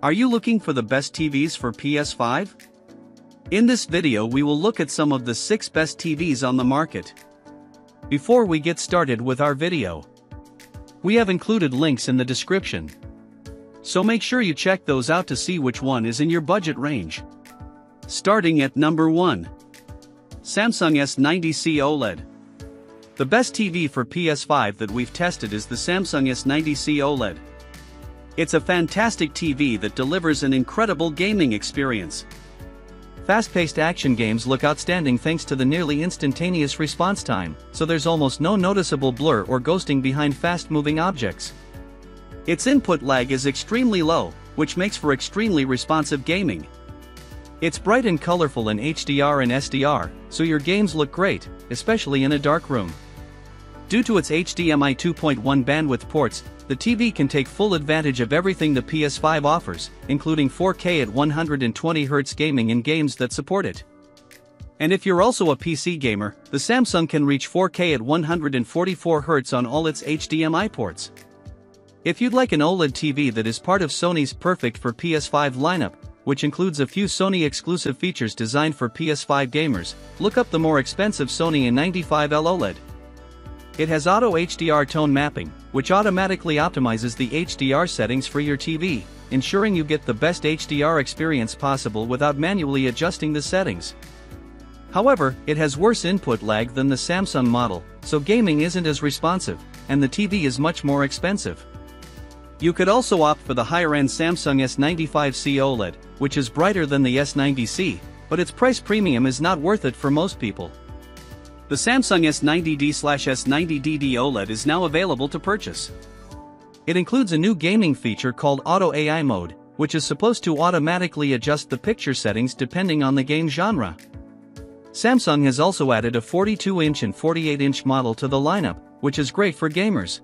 Are you looking for the best TVs for PS5? In this video we will look at some of the 6 best TVs on the market. Before we get started with our video, we have included links in the description, so make sure you check those out to see which one is in your budget range. Starting at number 1. Samsung S90C OLED. The best TV for PS5 that we've tested is the Samsung S90C OLED. It's a fantastic TV that delivers an incredible gaming experience. Fast-paced action games look outstanding thanks to the nearly instantaneous response time, so there's almost no noticeable blur or ghosting behind fast-moving objects. Its input lag is extremely low, which makes for extremely responsive gaming. It's bright and colorful in HDR and SDR, so your games look great, especially in a dark room. Due to its HDMI 2.1 bandwidth ports, the TV can take full advantage of everything the PS5 offers, including 4K at 120Hz gaming in games that support it. And if you're also a PC gamer, the Samsung can reach 4K at 144Hz on all its HDMI ports. If you'd like an OLED TV that is part of Sony's perfect for PS5 lineup, which includes a few Sony exclusive features designed for PS5 gamers, look up the more expensive Sony A95L OLED. It has auto HDR tone mapping, which automatically optimizes the HDR settings for your TV, ensuring you get the best HDR experience possible without manually adjusting the settings. However, it has worse input lag than the Samsung model, so gaming isn't as responsive, and the TV is much more expensive. You could also opt for the higher-end Samsung S95C OLED, which is brighter than the S90C, but its price premium is not worth it for most people. The Samsung S90D/S90DD OLED is now available to purchase. It includes a new gaming feature called Auto AI Mode, which is supposed to automatically adjust the picture settings depending on the game genre. Samsung has also added a 42-inch and 48-inch model to the lineup, which is great for gamers.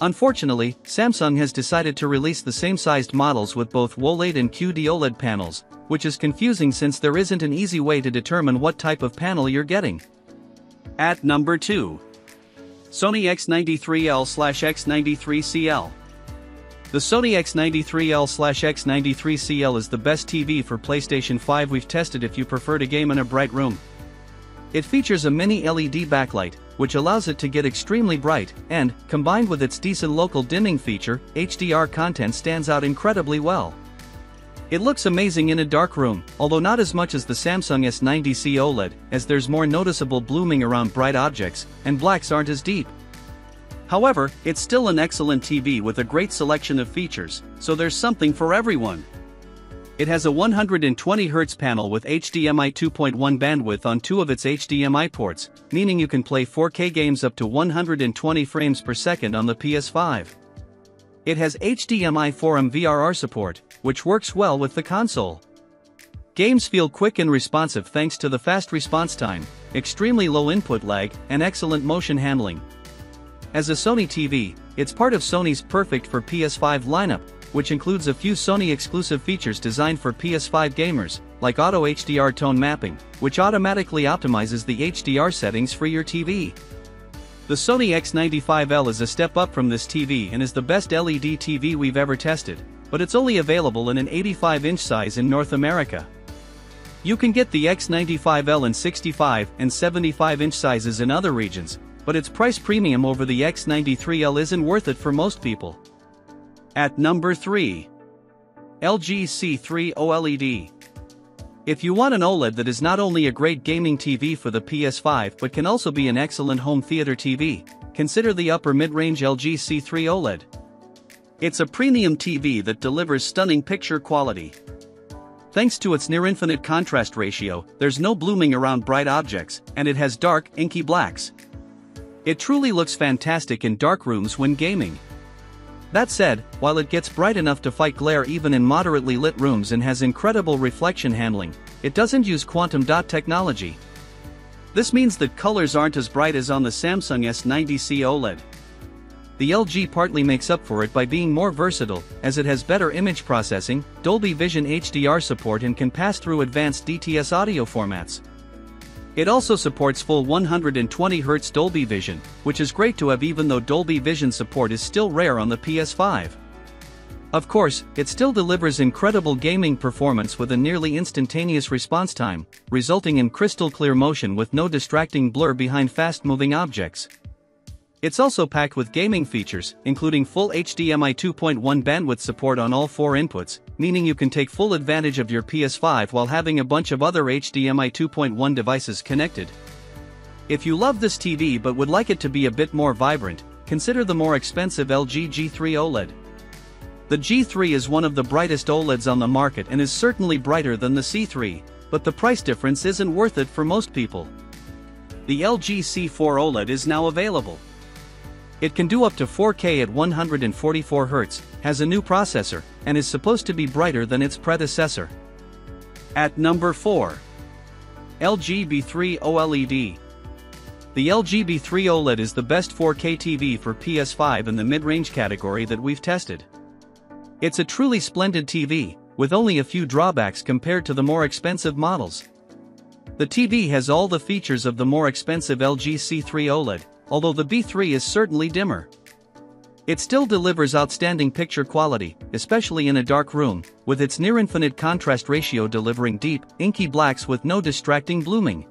Unfortunately, Samsung has decided to release the same-sized models with both OLED and QD-OLED panels, which is confusing since there isn't an easy way to determine what type of panel you're getting. At number 2. Sony X93L/X93CL. The Sony X93L/X93CL is the best TV for PlayStation 5 we've tested if you prefer to game in a bright room. It features a mini LED backlight, which allows it to get extremely bright, and, combined with its decent local dimming feature, HDR content stands out incredibly well. It looks amazing in a dark room, although not as much as the Samsung S90C OLED, as there's more noticeable blooming around bright objects, and blacks aren't as deep. However, it's still an excellent TV with a great selection of features, so there's something for everyone. It has a 120Hz panel with HDMI 2.1 bandwidth on 2 of its HDMI ports, meaning you can play 4K games up to 120 frames per second on the PS5. It has HDMI 4M VRR support, which works well with the console. Games feel quick and responsive thanks to the fast response time, extremely low input lag, and excellent motion handling. As a Sony TV, it's part of Sony's perfect for PS5 lineup, which includes a few Sony exclusive features designed for PS5 gamers, like auto HDR tone mapping, which automatically optimizes the HDR settings for your TV. The Sony X95L is a step up from this TV and is the best LED TV we've ever tested, but it's only available in an 85-inch size in North America. You can get the X95L in 65 and 75-inch sizes in other regions, but its price premium over the X93L isn't worth it for most people. At number 3. LG C3 OLED. If you want an OLED that is not only a great gaming TV for the PS5 but can also be an excellent home theater TV, consider the upper mid-range LG C3 OLED. It's a premium TV that delivers stunning picture quality. Thanks to its near-infinite contrast ratio, there's no blooming around bright objects, and it has dark, inky blacks. It truly looks fantastic in dark rooms when gaming. That said, while it gets bright enough to fight glare even in moderately lit rooms and has incredible reflection handling, it doesn't use quantum dot technology. This means that colors aren't as bright as on the Samsung S90C OLED. The LG partly makes up for it by being more versatile, as it has better image processing, Dolby Vision HDR support and can pass through advanced DTS audio formats. It also supports full 120Hz Dolby Vision, which is great to have even though Dolby Vision support is still rare on the PS5. Of course, it still delivers incredible gaming performance with a nearly instantaneous response time, resulting in crystal clear motion with no distracting blur behind fast-moving objects. It's also packed with gaming features, including full HDMI 2.1 bandwidth support on all 4 inputs, meaning you can take full advantage of your PS5 while having a bunch of other HDMI 2.1 devices connected. If you love this TV but would like it to be a bit more vibrant, consider the more expensive LG G3 OLED. The G3 is one of the brightest OLEDs on the market and is certainly brighter than the C3, but the price difference isn't worth it for most people. The LG C4 OLED is now available. It can do up to 4K at 144 Hz, has a new processor, and is supposed to be brighter than its predecessor. At number 4. LG B3 OLED. The LG B3 OLED is the best 4K TV for PS5 in the mid-range category that we've tested. It's a truly splendid TV, with only a few drawbacks compared to the more expensive models. The TV has all the features of the more expensive LG C3 OLED, although the B3 is certainly dimmer. It still delivers outstanding picture quality, especially in a dark room, with its near-infinite contrast ratio delivering deep, inky blacks with no distracting blooming.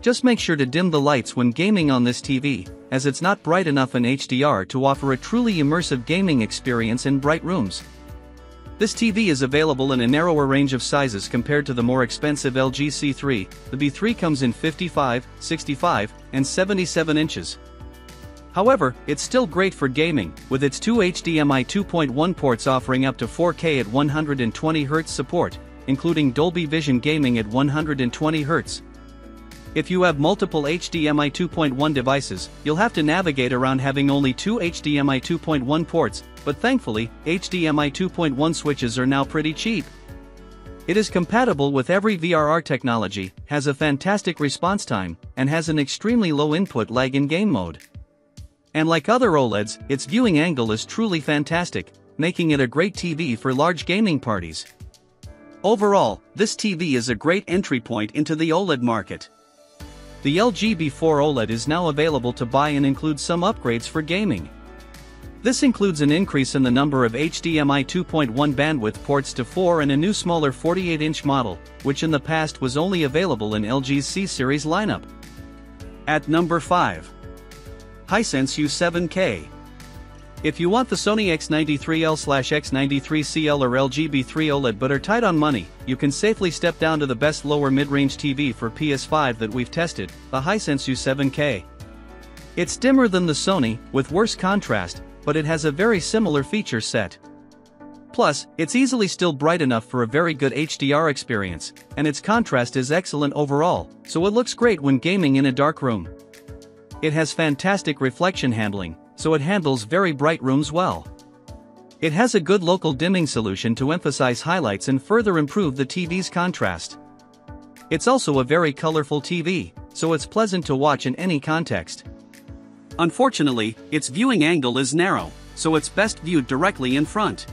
Just make sure to dim the lights when gaming on this TV, as it's not bright enough in HDR to offer a truly immersive gaming experience in bright rooms. This TV is available in a narrower range of sizes compared to the more expensive LG C3. The B3 comes in 55, 65, and 77 inches. However, it's still great for gaming, with its 2 HDMI 2.1 ports offering up to 4K at 120 Hz support, including Dolby Vision gaming at 120 Hz. If you have multiple HDMI 2.1 devices, you'll have to navigate around having only 2 HDMI 2.1 ports, but thankfully, HDMI 2.1 switches are now pretty cheap. It is compatible with every VRR technology, has a fantastic response time, and has an extremely low input lag in game mode. And like other OLEDs, its viewing angle is truly fantastic, making it a great TV for large gaming parties. Overall, this TV is a great entry point into the OLED market. The LG B4 OLED is now available to buy and includes some upgrades for gaming. This includes an increase in the number of HDMI 2.1 bandwidth ports to 4 and a new smaller 48-inch model, which in the past was only available in LG's C-series lineup. At number 5. Hisense U7K. If you want the Sony X93L/X93CL or LG B3 OLED but are tight on money, you can safely step down to the best lower mid-range TV for PS5 that we've tested, the Hisense U7K. It's dimmer than the Sony, with worse contrast, but it has a very similar feature set. Plus, it's easily still bright enough for a very good HDR experience, and its contrast is excellent overall, so it looks great when gaming in a dark room. It has fantastic reflection handling, so it handles very bright rooms well. It has a good local dimming solution to emphasize highlights and further improve the TV's contrast. It's also a very colorful TV, so it's pleasant to watch in any context. Unfortunately, its viewing angle is narrow, so it's best viewed directly in front.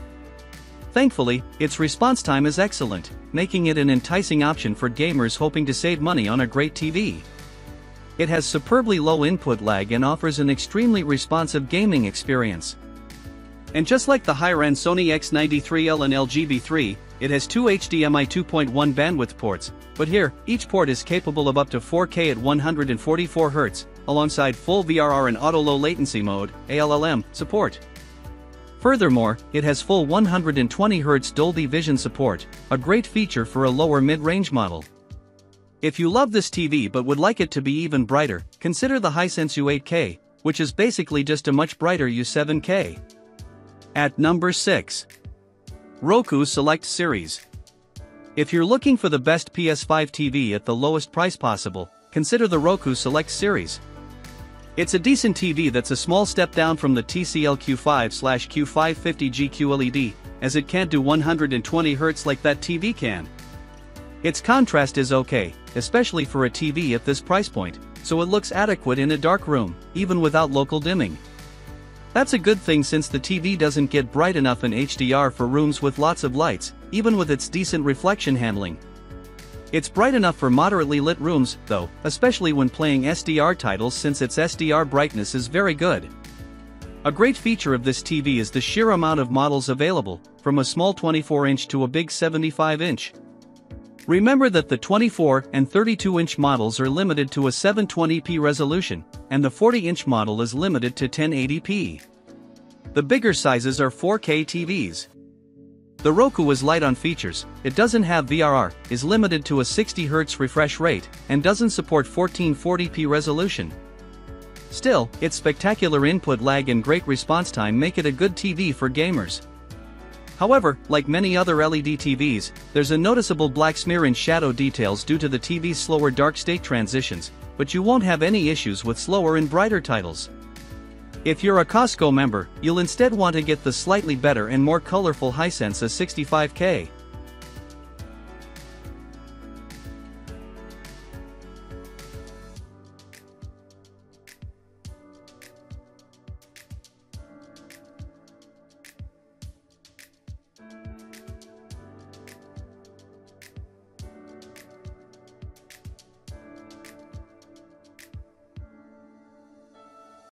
Thankfully, its response time is excellent, making it an enticing option for gamers hoping to save money on a great TV. It has superbly low input lag and offers an extremely responsive gaming experience. And just like the higher-end Sony X93L and LG B3, it has 2 HDMI 2.1 bandwidth ports, but here, each port is capable of up to 4K at 144 Hz, alongside full VRR and auto low latency mode, ALLM, support. Furthermore, it has full 120 Hz Dolby Vision support, a great feature for a lower mid-range model. If you love this TV but would like it to be even brighter, consider the Hisense U8K, which is basically just a much brighter U7K. At number 6. Roku Select Series. If you're looking for the best PS5 TV at the lowest price possible, consider the Roku Select Series. It's a decent TV that's a small step down from the TCL Q5/Q550G QLED, as it can't do 120 Hz like that TV can. Its contrast is okay, especially for a TV at this price point, so it looks adequate in a dark room, even without local dimming. That's a good thing since the TV doesn't get bright enough in HDR for rooms with lots of lights, even with its decent reflection handling. It's bright enough for moderately lit rooms, though, especially when playing SDR titles since its SDR brightness is very good. A great feature of this TV is the sheer amount of models available, from a small 24-inch to a big 75-inch. Remember that the 24 and 32-inch models are limited to a 720p resolution, and the 40-inch model is limited to 1080p. The bigger sizes are 4K TVs. The Roku is light on features, it doesn't have VRR, is limited to a 60Hz refresh rate, and doesn't support 1440p resolution. Still, its spectacular input lag and great response time make it a good TV for gamers. However, like many other LED TVs, there's a noticeable black smear in shadow details due to the TV's slower dark state transitions, but you won't have any issues with slower and brighter titles. If you're a Costco member, you'll instead want to get the slightly better and more colorful Hisense U7K.